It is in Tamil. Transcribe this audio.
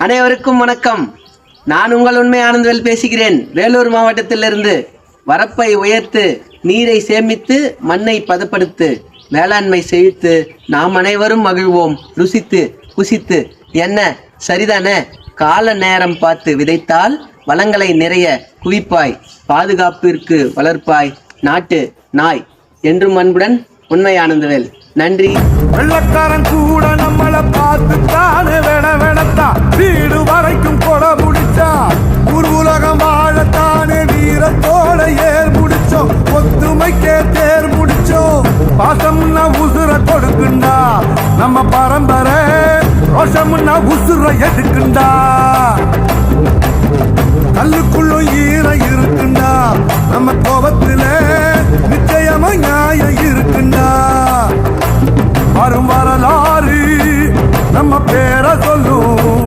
அனைவருக்கும் வணக்கம். நான் உங்கள் உண்மை ஆனந்தவேல் பேசுகிறேன். வேலூர் மாவட்டத்திலிருந்து. வரப்பை உயர்த்து, நீரை சேமித்து, மண்ணை பதப்படுத்து, வேளாண்மை செழித்து, நாம் அனைவரும் மகிழ்வோம். ருசித்து புசித்து. என்ன சரிதானே? கால நேரம் பார்த்து விதைத்தால் வளங்களை நிறைய குவிப்பாய். பாதுகாப்பிற்கு வளர்ப்பாய் நாட்டு நாய். என்றும் அன்புடன் உண்மை ஆனந்தவேல். நன்றி. வெள்ளக்காரன் கூட நம்மளை பார்த்து தானே வேணத்தா வீடு வரைக்கும் கொட முடிச்சா. ஊர் உலகம் வாழத்தானே வீரத்தோட ஏர் முடிச்சோம். ஒத்துமைக்கே தேர் முடிச்சோம். பாசம்னா உசுர கொடுக்குண்டா நம்ம பரம்பரை. ரோஷம்னா உசுர எதுக்குண்டா. கல்லுக்குள்ளும் ஈர இருக்குண்டா. நம்ம கோபத்துல நிச்சயமா நியாயம் இருக்குண்டா. வரும் வரலாறு நம்ம பேரை சொல்லும்.